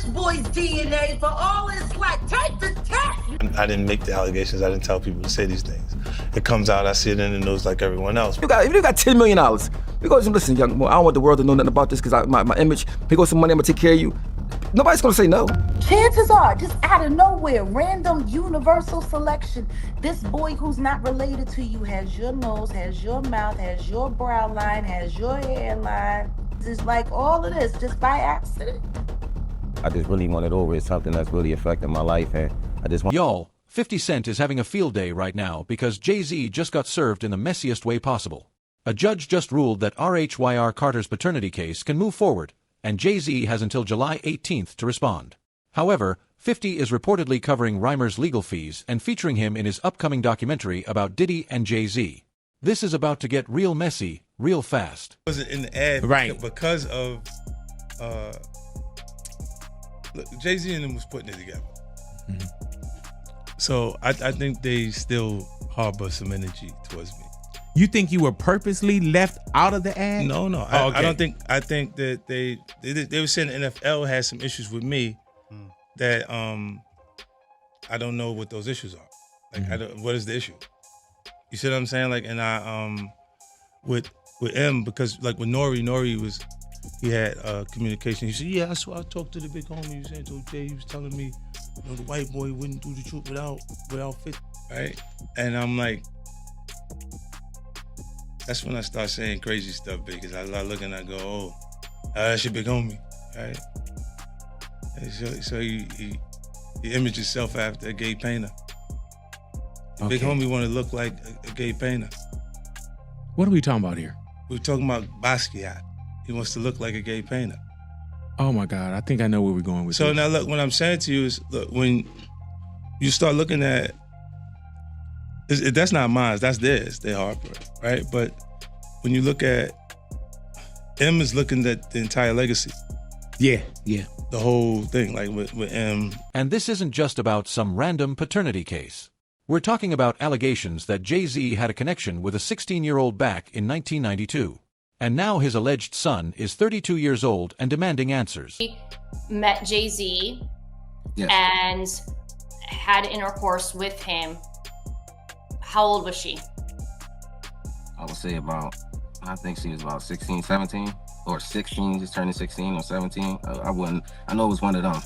boy's DNA for all his life. Take the test. I didn't make the allegations. I didn't tell people to say these things. It comes out, I see it in the news like everyone else. If you got $10 million, we go, listen, young boy, I don't want the world to know nothing about this because my image, we go some money, I'm gonna take care of you. Nobody's gonna say no. Chances are, just out of nowhere, random universal selection, this boy who's not related to you has your nose, has your mouth, has your brow line, has your hairline. It's like all of this just by accident. I just really want it over. It's something that's really affecting my life, and I just want... Y'all, 50 Cent is having a field day right now because JayZ just got served in the messiest way possible. A judge just ruled that Rymir Carter's paternity case can move forward, and JayZ has until July 18th to respond. However, 50 is reportedly covering Rymir's legal fees and featuring him in his upcoming documentary about Diddy and JayZ. This is about to get real messy, real fast. It wasn't in the ad, right? Because of look, JayZ and them was putting it together. So I think they still harbor some energy towards me. You think you were purposely left out of the ad? No. Okay. I don't think. I think that they were saying the NFL has some issues with me that I don't know what those issues are. Like what is the issue? You see what I'm saying? Like, and I with M, because like with Nori he had communication. He said, yeah, I talked to the big homie. He said, to Jay, he was telling me, you know, the white boy wouldn't do the truth without fit, right? And I'm like, that's when I start saying crazy stuff, because I look and I go, oh, that's your big homie, right? And so he imaged himself after a gay painter. The big homie want to look like a gay painter. What are we talking about here? We're talking about Basquiat. He wants to look like a gay painter. Oh my God, I think I know where we're going with so this. Now look, what I'm saying to you is, look, when you start looking at, that's not mine, that's theirs, they Harper, right? But when you look at, M is looking at the entire legacy. Yeah. The whole thing, like with M. And this isn't just about some random paternity case. We're talking about allegations that JayZ had a connection with a 16-year-old back in 1992. And now his alleged son is 32 years old and demanding answers. He met JayZ and had intercourse with him. How old was she? I would say I think she was about 16, 17, or 16, just turning 16 or 17. I know it was one of them.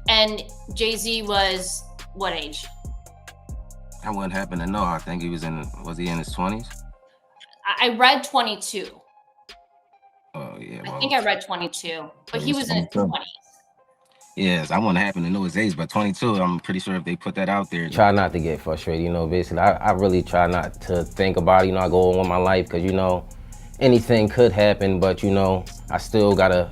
And JayZ was what age? I wouldn't happen to know. I think he was in his 20s? I read 22. Oh, yeah. I think I read 22, but he was in his 20s. Yes, I wouldn't happen to know his age, but 22, I'm pretty sure if they put that out there. Try not to get frustrated, you know, basically. I really try not to think about it, you know, I go on with my life because, you know, anything could happen, but, you know, I still gotta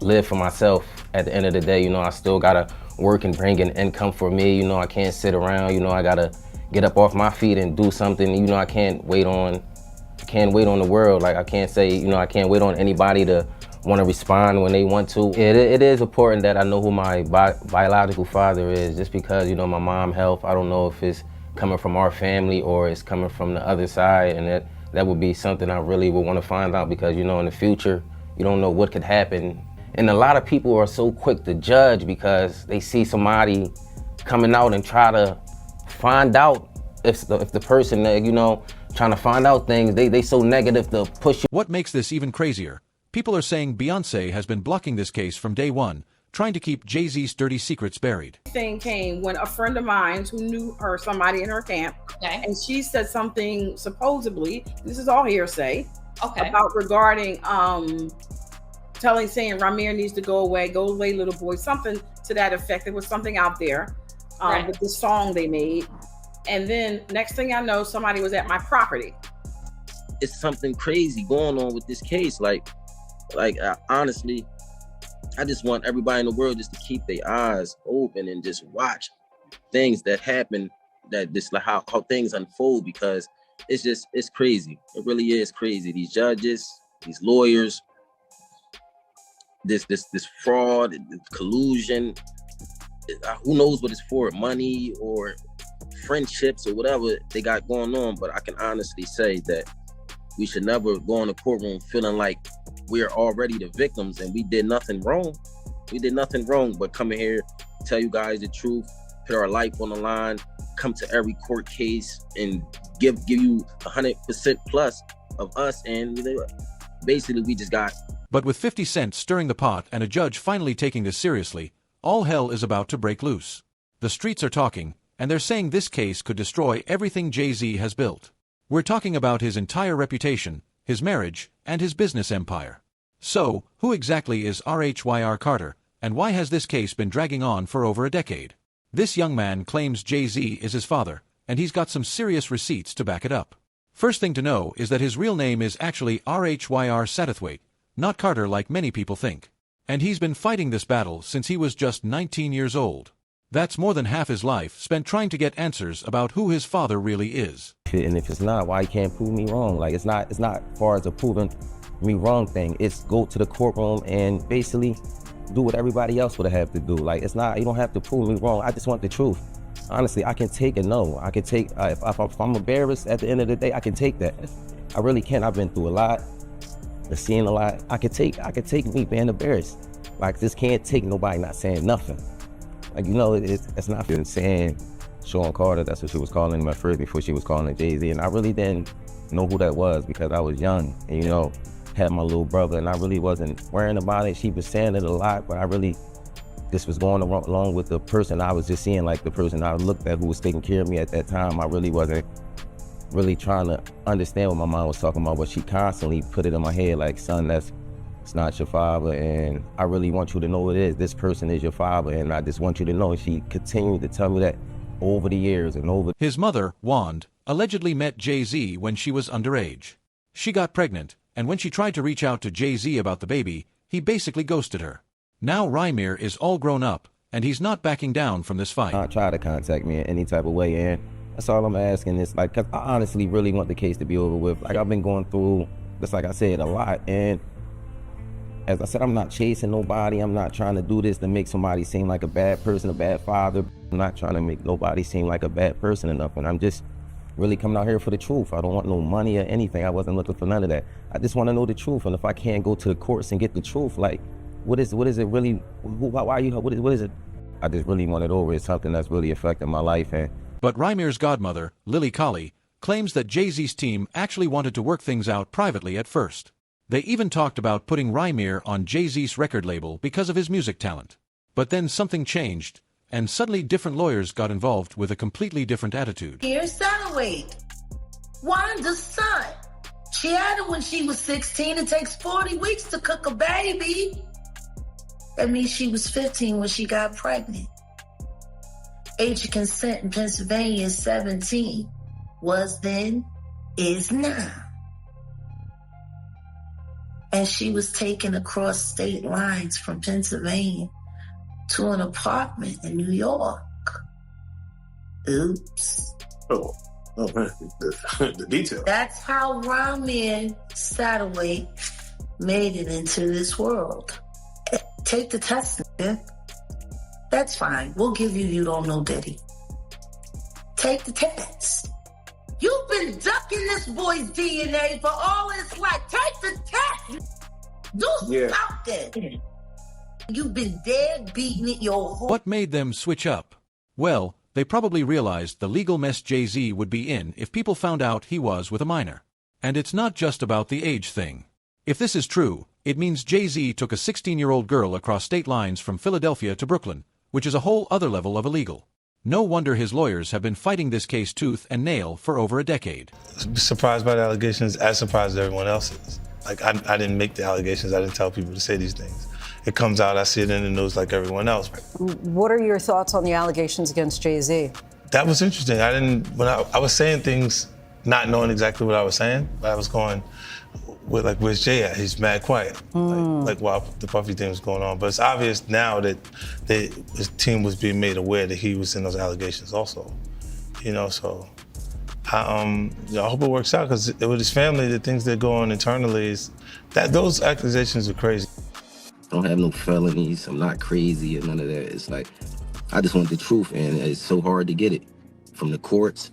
live for myself at the end of the day, you know, I still gotta work and bring in income for me, you know, I can't sit around, you know, I gotta get up off my feet and do something, you know, I can't wait on the world. Like, I can't say, you know, I can't wait on anybody to want to respond when they want to. It is important that I know who my biological father is, just because, you know, my mom's health, I don't know if it's coming from our family or it's coming from the other side, and that would be something I really would want to find out, because, you know, in the future, you don't know what could happen. And a lot of people are so quick to judge because they see somebody coming out and try to find out if the person that, you know, trying to find out things, they so negative to push you. What makes this even crazier? People are saying Beyonce has been blocking this case from day one, trying to keep JayZ's dirty secrets buried. Thing came when a friend of mine who knew her, somebody in her camp, and she said something, supposedly, this is all hearsay, about regarding saying Rymir needs to go away little boy, something to that effect. There was something out there with the song they made. And then next thing I know, somebody was at my property. It's something crazy going on with this case. Honestly, I just want everybody in the world just to keep their eyes open and just watch things that happen, that just like how things unfold, because it's crazy. It really is crazy. These judges, these lawyers, this fraud, collusion, who knows what it's for, money or friendships or whatever they got going on. But I can honestly say that we should never go in the courtroom feeling like we're already the victims and we did nothing wrong. We did nothing wrong but come in here, tell you guys the truth, put our life on the line, come to every court case and give you 100% plus of us. And basically we just got. But with 50 Cent stirring the pot and a judge finally taking this seriously, all hell is about to break loose. The streets are talking, and they're saying this case could destroy everything Jay-Z has built. We're talking about his entire reputation, his marriage, and his business empire. So, who exactly is Rymir Carter, and why has this case been dragging on for over a decade? This young man claims Jay-Z is his father, and he's got some serious receipts to back it up. First thing to know is that his real name is actually Rhyr Satterthwaite, not Carter like many people think. And he's been fighting this battle since he was just 19 years old. That's more than half his life spent trying to get answers about who his father really is. And if it's not, why you can't prove me wrong? Like, it's not far as a proving me wrong thing. It's go to the courtroom and basically do what everybody else would have to do. Like, it's not, you don't have to prove me wrong. I just want the truth. Honestly, I can take a no. I can take, if I'm embarrassed at the end of the day, I can take that. I really can. I've been through a lot, I've seen a lot. I could take me being embarrassed. Like, this can't take nobody not saying nothing. Like, it's not saying Sean Carter, that's what she was calling him at first before she was calling it JayZ. And I really didn't know who that was because I was young and, had my little brother and I really wasn't worrying about it. She was saying it a lot, but I really just was going along with the person I was just seeing, like the person I looked at who was taking care of me at that time. I really wasn't really trying to understand what my mom was talking about, but she constantly put it in my head like, son, it's not your father, and I really want you to know it is. This person is your father, and I just want you to know. She continued to tell me that over the years and over. His mother, Wand, allegedly met Jay-Z when she was underage. She got pregnant, and when she tried to reach out to Jay-Z about the baby, he basically ghosted her. Now Rymir is all grown up, and he's not backing down from this fight. Try to contact me in any type of way, and that's all I'm asking is, like, because I honestly really want the case to be over with. Like, I've been going through, just like I said, a lot, and as I said, I'm not chasing nobody. I'm not trying to do this to make somebody seem like a bad person, a bad father. I'm not trying to make nobody seem like a bad person or nothing. I'm just really coming out here for the truth. I don't want no money or anything. I wasn't looking for none of that. I just want to know the truth. And if I can't go to the courts and get the truth, like, what is it really? Why you? What is it? I just really want it over. It's something that's really affecting my life. But Rymir's godmother, Lily Colley, claims that Jay-Z's team actually wanted to work things out privately at first. They even talked about putting Rymir on Jay-Z's record label because of his music talent. But then something changed, and suddenly different lawyers got involved with a completely different attitude. Here's Satterthwaite, Wanda's son. She had it when she was 16. It takes 40 weeks to cook a baby. That means she was 15 when she got pregnant. Age of consent in Pennsylvania is 17. Was then, is now. And she was taken across state lines from Pennsylvania to an apartment in New York. Oops. Oh the detail. That's how Rymir Satterthwaite made it into this world. Take the test, nigga. That's fine. We'll give you don't know Diddy. Take the test. You've been ducking this boy's DNA for all his life. Take the test. Do something. You've been dead beating it your whole... What made them switch up? Well, they probably realized the legal mess Jay-Z would be in if people found out he was with a minor. And it's not just about the age thing. If this is true, it means Jay-Z took a 16-year-old girl across state lines from Philadelphia to Brooklyn, which is a whole other level of illegal. No wonder his lawyers have been fighting this case tooth and nail for over a decade. Surprised by the allegations, as surprised as everyone else is. Like, I didn't make the allegations, I didn't tell people to say these things. It comes out, I see it in the news like everyone else. What are your thoughts on the allegations against JayZ? That was interesting. When I was saying things, not knowing exactly what I was saying, but I was going with, like, where's Jay at? He's mad quiet. Like while the Puffy thing was going on. But it's obvious now that his team was being made aware that he was in those allegations also. So I hope it works out, because with his family, the things that go on internally is that those accusations are crazy. I don't have no felonies. I'm not crazy or none of that. It's like, I just want the truth, and it's so hard to get it from the courts.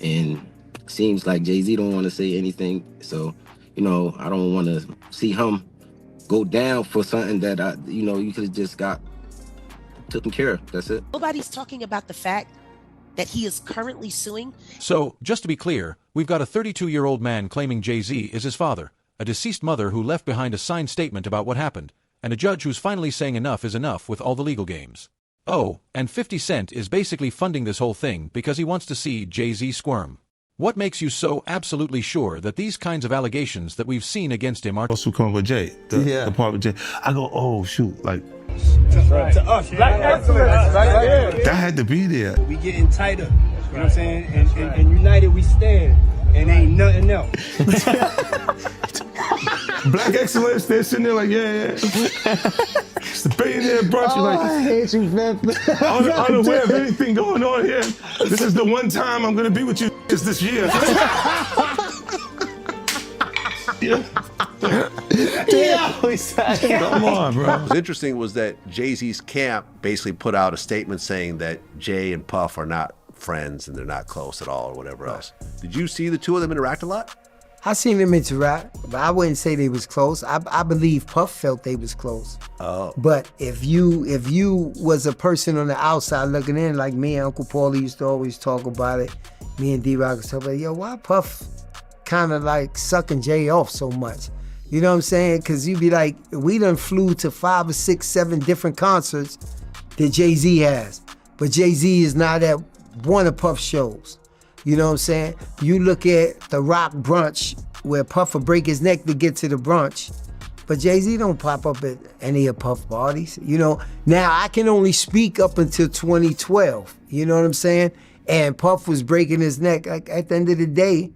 And it seems like JayZ don't want to say anything. So, I don't want to see him go down for something that you could have just got taken care of. That's it. Nobody's talking about the fact that he is currently suing. So, just to be clear, we've got a 32-year-old man claiming JayZ is his father, a deceased mother who left behind a signed statement about what happened, and a judge who's finally saying enough is enough with all the legal games. Oh, and 50 Cent is basically funding this whole thing because he wants to see JayZ squirm. What makes you so absolutely sure that these kinds of allegations that we've seen against him are... Also coming with Jay, the part with Jay. I go, oh shoot, like To us, black excellence. that had to be there. We getting tighter, you know what I'm saying? And united we stand, and ain't nothing else. Black excellence, they're sitting there like, yeah. It's the billionaire brunch. Oh, Like, I hate you, man. unaware of anything going on here. This is the one time I'm gonna be with you is this year. Yeah. Come on, bro. What's interesting was that Jay-Z's camp basically put out a statement saying that Jay and Puff are not friends and they're not close at all or whatever else. Did you see the two of them interact a lot? I seen them interact, but I wouldn't say they was close. I believe Puff felt they was close. Oh. But if you was a person on the outside looking in, like me and Uncle Paulie used to always talk about it, me and D-Rock used to talk about, yo, why Puff kind of like sucking Jay off so much? You know what I'm saying? Because you be like, we done flew to 5 or 6, 7 different concerts that Jay-Z has. But Jay-Z is not at one of Puff's shows. You know what I'm saying? You look at the Rock brunch where Puff will break his neck to get to the brunch, but Jay-Z don't pop up at any of Puff parties. You know, now I can only speak up until 2012. You know what I'm saying? And Puff was breaking his neck. Like at the end of the day,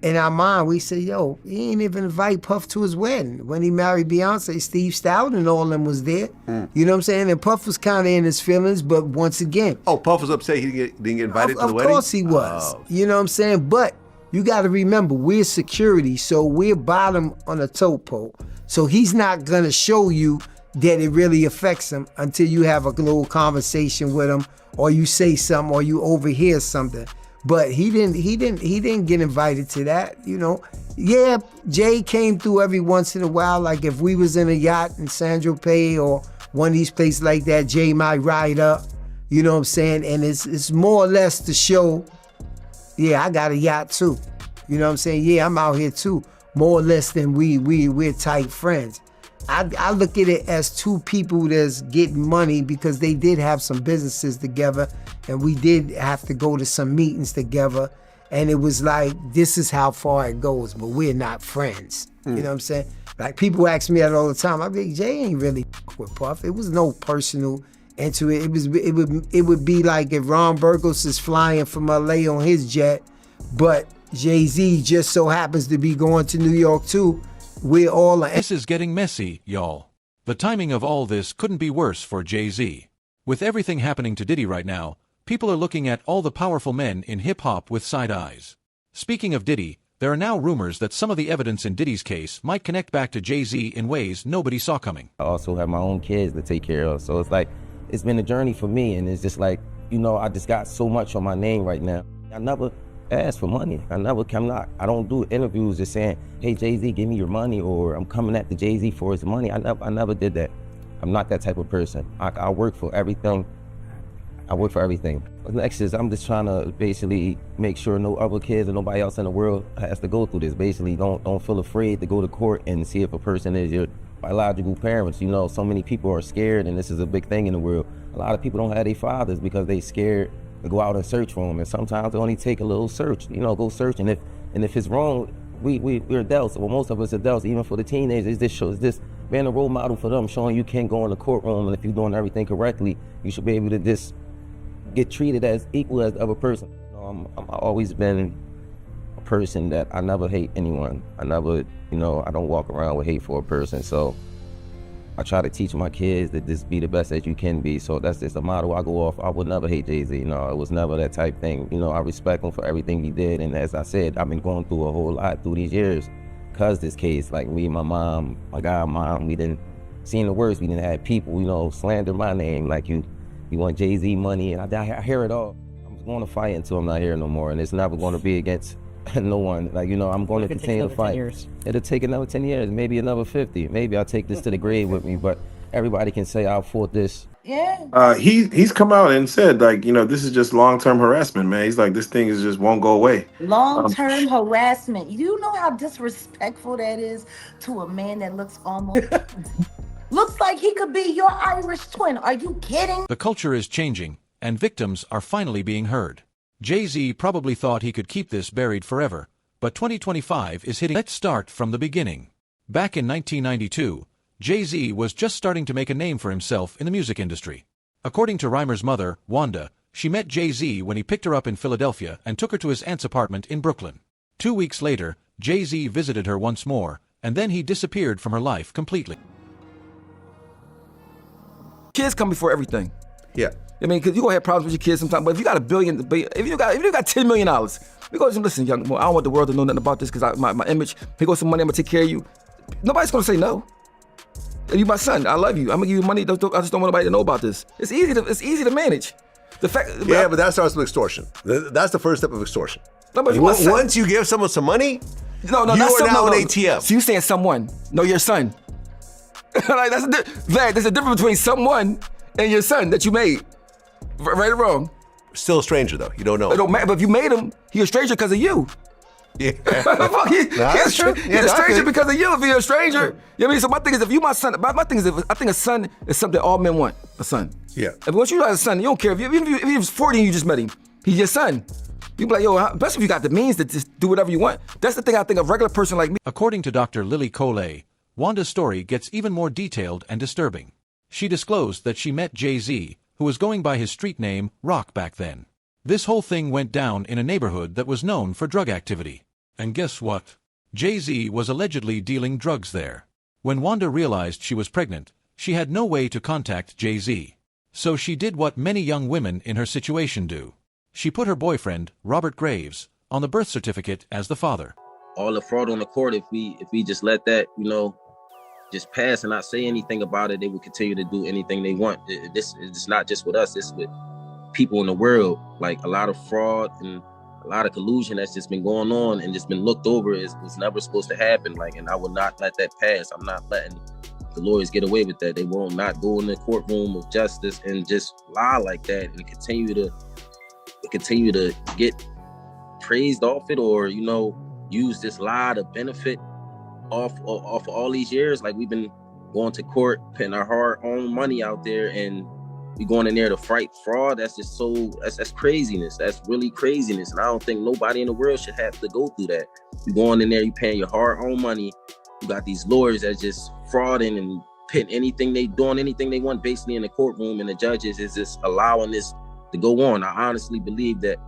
in our mind, we say, yo, he ain't even invite Puff to his wedding. When he married Beyonce, Steve Stout and all of them was there. You know what I'm saying? And Puff was kind of in his feelings, but once again. Oh, Puff was upset he didn't get invited to the wedding? Of course he was. Oh. You know what I'm saying? But you got to remember, we're security, so we're bottom on a tote pole. So he's not going to show you that it really affects him until you have a little conversation with him, or you say something, or you overhear something. But he didn't get invited to that, you know. Yeah, Jay came through every once in a while. Like if we was in a yacht in San Tropez or one of these places like that, Jay might ride up, you know what I'm saying? And it's more or less to show, yeah, I got a yacht too. You know what I'm saying? Yeah, I'm out here too. More or less than we're tight friends. I look at it as two people that's getting money because they did have some businesses together and we did have to go to some meetings together, and it was like, this is how far it goes, but we're not friends. You know what I'm saying? Like people ask me that all the time. I be like, Jay ain't really with Puff. It was no personal into it. It would be like if Ron Burgos is flying from LA on his jet, but Jay-Z just so happens to be going to New York too. We're all... This is getting messy, y'all. The timing of all this couldn't be worse for JayZ. With everything happening to Diddy right now, people are looking at all the powerful men in hip-hop with side eyes. Speaking of Diddy, there are now rumors that some of the evidence in Diddy's case might connect back to JayZ in ways nobody saw coming. I also have my own kids to take care of, so it's like, it's been a journey for me, and it's just like, you know, I just got so much on my name right now. I never ask for money. I don't do interviews just saying, hey, JayZ, give me your money, or I'm coming at the JayZ for his money. I never did that. I'm not that type of person. I work for everything. Next is I'm just trying to basically make sure no other kids or nobody else in the world has to go through this. Basically, don't feel afraid to go to court and see if a person is your biological parents. You know, so many people are scared, and this is a big thing in the world. A lot of people don't have their fathers because they scared to go out and search for them, and sometimes it only take a little search. You know, go search, and if it's wrong, we're adults. Well, most of us adults, even for the teenagers, this being a role model for them, showing you can go in the courtroom, and if you're doing everything correctly, you should be able to just get treated as equal as the other person. You know, I've always been a person that I never hate anyone. I never, you know, I don't walk around with hate for a person. So I try to teach my kids that just be the best that you can be. So that's just a motto I go off. I would never hate JayZ. You know, it was never that type thing. You know, I respect him for everything he did. And as I said, I've been going through a whole lot through these years because this case, like me and my mom, my godmom, we didn't seen the worst. We didn't have people, you know, slander my name like you want JayZ money, and I hear it all. I'm going to fight until I'm not here no more, and it's never going to be against No one. Like, you know, I'm going to continue to fight. It'll take another 10 years, maybe another 50. Maybe I'll take this to the grave with me, but everybody can say I fought this. Yeah. He's come out and said, like, you know, this is just long-term harassment, man. He's like, this thing is just won't go away. Long-term harassment. You know how disrespectful that is to a man that looks almost looks like he could be your Irish twin. Are you kidding? The culture is changing, and victims are finally being heard. JayZ probably thought he could keep this buried forever, but 2025 is hitting. Let's start from the beginning. Back in 1992, JayZ was just starting to make a name for himself in the music industry. According to Rymir's mother, Wanda, she met JayZ when he picked her up in Philadelphia and took her to his aunt's apartment in Brooklyn. 2 weeks later, JayZ visited her once more, and then he disappeared from her life completely. Kids come before everything. Yeah. I mean, because you're gonna have problems with your kids sometimes, but if you got $1 billion, if you got $10 million, we go, listen, young boy, I don't want the world to know nothing about this because my image, here goes some money, I'm gonna take care of you. Nobody's gonna say no. You my son, I love you. I'm gonna give you money. I just don't want nobody to know about this. It's easy to manage. The fact, yeah, but that starts with extortion. That's the first step of extortion. No, but once you give someone some money, you are now an ATM. So you saying someone? No, your son. Like there's a difference between someone and your son that you made. Right or wrong? Still a stranger though. You don't know. It don't matter. But if you made him, he's a stranger because of you. Yeah. He's a stranger because of you. If you're a stranger, you know what I mean. So my thing is, if you my son, my thing is, I think a son is something all men want. A son. Yeah. If once you have a son, you don't care if he was 40 and you just met him. He's your son. You be like, yo, especially if you got the means to just do whatever you want. That's the thing I think a regular person like me. According to Dr. Lily Coley, Wanda's story gets even more detailed and disturbing. She disclosed that she met JayZ, who was going by his street name Rock back then. This whole thing went down in a neighborhood that was known for drug activity. And guess what? JayZ was allegedly dealing drugs there. When Wanda realized she was pregnant, she had no way to contact JayZ. So she did what many young women in her situation do. She put her boyfriend, Robert Graves, on the birth certificate as the father. All the fraud on the court, if we just let that, you know, just pass and not say anything about it, they will continue to do anything they want. This is not just with us, it's with people in the world. Like a lot of fraud and a lot of collusion that's just been going on and just been looked over is never supposed to happen. Like, and I will not let that pass. I'm not letting the lawyers get away with that. They will not go in the courtroom of justice and just lie like that and continue to get praised off it, or, you know, use this lie to benefit off all these years. Like, we've been going to court, putting our hard-earned money out there, and we going in there to fight fraud. That's just that's craziness. That's really craziness. And I don't think nobody in the world should have to go through that. You going in there, you paying your hard-earned money. You got these lawyers that just frauding and pitting anything they want basically in the courtroom, and the judges is just allowing this to go on. I honestly believe that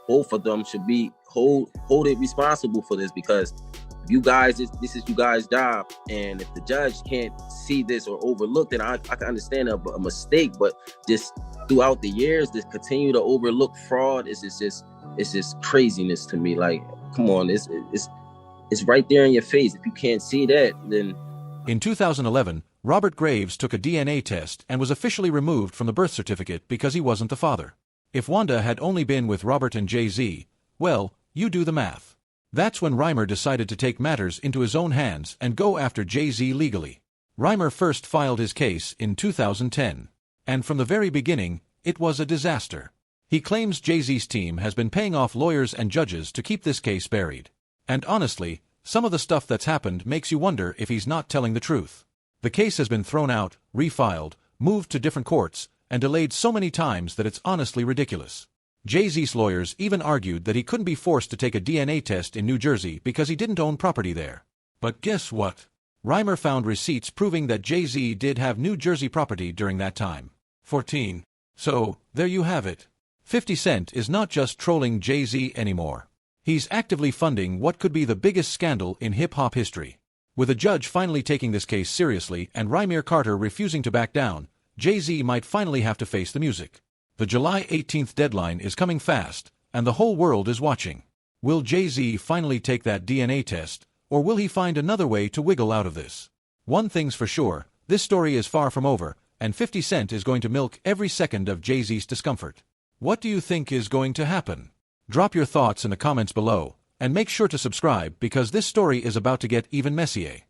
both of them should be hold it responsible for this, because you guys, this is you guys' job, and if the judge can't see this or overlook it, I can understand a mistake, but just throughout the years, to continue to overlook fraud is just craziness to me. Like, come on, it's right there in your face. If you can't see that, then. In 2011, Robert Graves took a DNA test and was officially removed from the birth certificate because he wasn't the father. If Wanda had only been with Robert and JayZ, well, you do the math. That's when Rymir decided to take matters into his own hands and go after JayZ legally. Rymir first filed his case in 2010, and from the very beginning, it was a disaster. He claims JayZ's team has been paying off lawyers and judges to keep this case buried. And honestly, some of the stuff that's happened makes you wonder if he's not telling the truth. The case has been thrown out, refiled, moved to different courts, and delayed so many times that it's honestly ridiculous. JayZ's lawyers even argued that he couldn't be forced to take a DNA test in New Jersey because he didn't own property there. But guess what? Rymir found receipts proving that JayZ did have New Jersey property during that time. 14. So, there you have it. 50 Cent is not just trolling JayZ anymore. He's actively funding what could be the biggest scandal in hip-hop history. With a judge finally taking this case seriously and Rymir Carter refusing to back down, JayZ might finally have to face the music. The July 18th deadline is coming fast, and the whole world is watching. Will JayZ finally take that DNA test, or will he find another way to wiggle out of this? One thing's for sure, this story is far from over, and 50 Cent is going to milk every second of JayZ's discomfort. What do you think is going to happen? Drop your thoughts in the comments below, and make sure to subscribe because this story is about to get even messier.